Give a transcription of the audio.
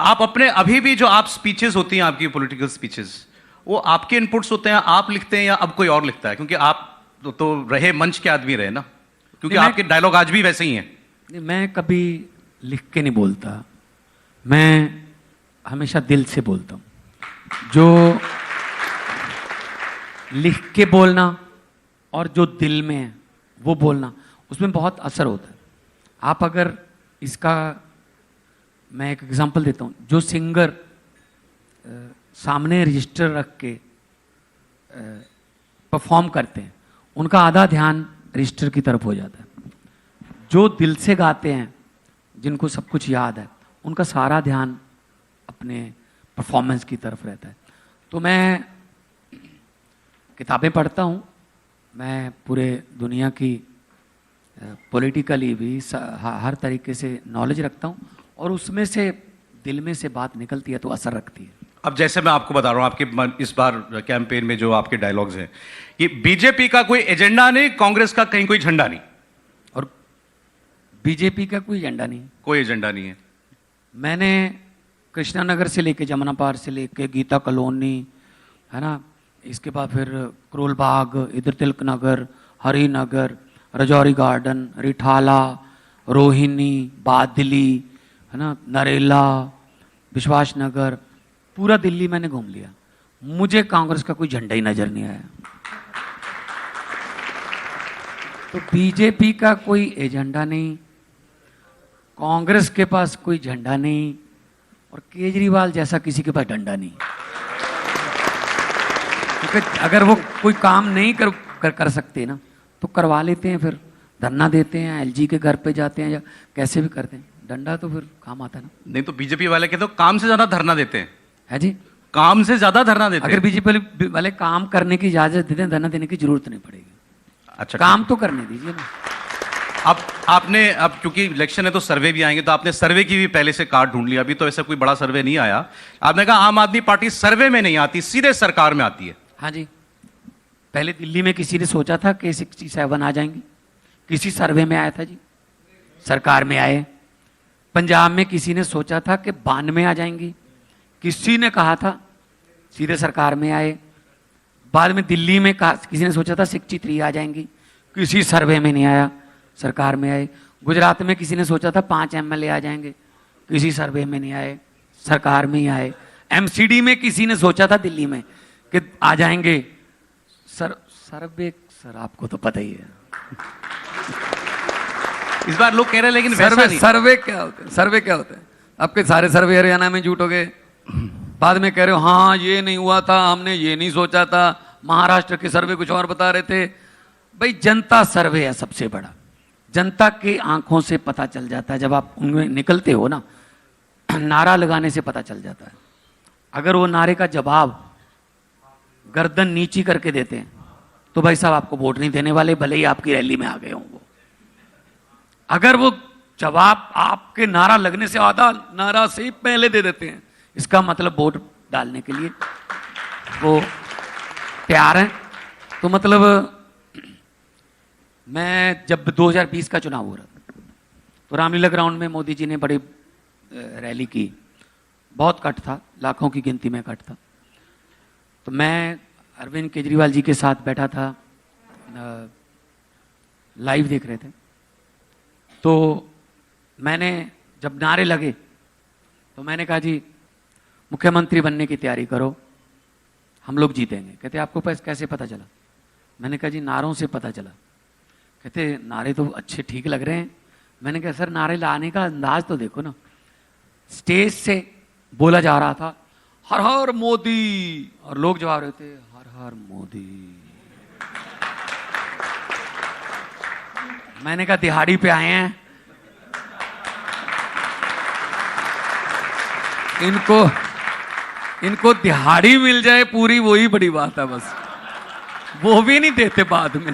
आप अपने अभी भी जो आप स्पीचेस होती हैं आपकी पॉलिटिकल स्पीचेस, वो आपके इनपुट्स होते हैं, आप लिखते हैं या अब कोई और लिखता है? क्योंकि आप तो रहे मंच के आदमी रहे ना, क्योंकि आपके डायलॉग आज भी वैसे ही हैं। मैं कभी लिख के नहीं बोलता, मैं हमेशा दिल से बोलता हूं। जो लिख के बोलना और जो दिल में है वो बोलना, उसमें बहुत असर होता है। आप अगर इसका मैं एक एग्जांपल देता हूँ, जो सिंगर सामने रजिस्टर रख के परफॉर्म करते हैं, उनका आधा ध्यान रजिस्टर की तरफ हो जाता है। जो दिल से गाते हैं, जिनको सब कुछ याद है, उनका सारा ध्यान अपने परफॉर्मेंस की तरफ रहता है। तो मैं किताबें पढ़ता हूँ, मैं पूरे दुनिया की पॉलिटिकली भी हर तरीके से नॉलेज रखता हूँ, और उसमें से दिल में से बात निकलती है तो असर रखती है। अब जैसे मैं आपको बता रहा हूँ, आपके इस बार कैंपेन में जो आपके डायलॉग्स हैं, ये बीजेपी का कोई एजेंडा नहीं, कांग्रेस का कहीं कोई झंडा नहीं, और बीजेपी का कोई एजेंडा नहीं, कोई एजेंडा नहीं है। मैंने कृष्णानगर से लेके जमुना पार से लेके गीता कॉलोनी, है ना, इसके बाद फिर करोल बाग, इधर तिलक नगर, हरिनगर, रजौरी गार्डन, रिठाला, रोहिणी, बादली, है ना, नरेला, विश्वास नगर, पूरा दिल्ली मैंने घूम लिया। मुझे कांग्रेस का कोई झंडा ही नजर नहीं आया। तो बीजेपी का कोई एजेंडा नहीं, कांग्रेस के पास कोई झंडा नहीं, और केजरीवाल जैसा किसी के पास डंडा नहीं। क्योंकि अगर वो कोई काम नहीं कर सकते ना, तो करवा लेते हैं, फिर धरना देते हैं, एलजी के घर पे जाते हैं, या कैसे भी करते हैं। डंडा तो फिर काम आता है ना। नहीं तो बीजेपी वाले के तो काम से ज्यादा धरना देते हैं। है जी, काम से ज्यादा धरना देते हैं। अगर बीजेपी वाले काम करने की इजाजत देते हैं, धरना देने की जरूरत नहीं पड़ेगी। अच्छा, काम तो करने दीजिए ना। अब क्योंकि इलेक्शन है तो सर्वे भी आएंगे, तो आपने सर्वे की भी पहले से कार्ड ढूंढ लिया। अभी तो ऐसा कोई बड़ा सर्वे नहीं आया। आपने कहा आम आदमी पार्टी सर्वे में नहीं आती, सीधे सरकार में आती है। हाँ जी, पहले दिल्ली में किसी ने सोचा था कि 67 आ जाएंगे, किसी सर्वे में आया था जी, सरकार में आए। पंजाब में किसी ने सोचा था कि 92 आ जाएंगी, किसी ने कहा था, सीधे सरकार में आए। बाद में दिल्ली में किसी ने सोचा था 63 आ जाएंगी, किसी सर्वे में नहीं आया, सरकार में आए। गुजरात में किसी ने सोचा था 5 MLA आ जाएंगे, किसी सर्वे में नहीं आए, सरकार में ही आए। MCD में किसी ने सोचा था दिल्ली में कि आ जाएंगे, सर्वे सर आपको तो पता ही है। इस बार लोग कह रहे हैं लेकिन सर्वे क्या होता है? सर्वे क्या होता है? आपके सारे सर्वे हरियाणा में झूठ हो गए। बाद में कह रहे हो हाँ ये नहीं हुआ था, हमने ये नहीं सोचा था, महाराष्ट्र के सर्वे कुछ और बता रहे थे। भाई जनता सर्वे है सबसे बड़ा, जनता की आंखों से पता चल जाता है। जब आप उनमें निकलते हो ना, नारा लगाने से पता चल जाता है। अगर वो नारे का जवाब गर्दन नीची करके देते हैं तो भाई साहब आपको वोट नहीं देने वाले, भले ही आपकी रैली में आ गए हों वो। अगर वो जवाब आपके नारा लगने से आधा नारा से ही पहले दे देते हैं, इसका मतलब वोट डालने के लिए वो तैयार हैं। तो मतलब मैं जब 2020 का चुनाव हो रहा था तो रामलीला ग्राउंड में मोदी जी ने बड़ी रैली की, बहुत कट था, लाखों की गिनती में कट था। तो मैं अरविंद केजरीवाल जी के साथ बैठा था, लाइव देख रहे थे। तो मैंने जब नारे लगे तो मैंने कहा जी मुख्यमंत्री बनने की तैयारी करो, हम लोग जीतेंगे। कहते आपको पास कैसे पता चला? मैंने कहा जी नारों से पता चला। कहते नारे तो अच्छे ठीक लग रहे हैं। मैंने कहा सर नारे लाने का अंदाज तो देखो ना। स्टेज से बोला जा रहा था हर हर मोदी, और लोग जवाब रहे थे हर हर मोदी। मैंने कहा दिहाड़ी पे आए हैं, इनको दिहाड़ी मिल जाए पूरी, वही बड़ी बात है बस। वो भी नहीं देते बाद में।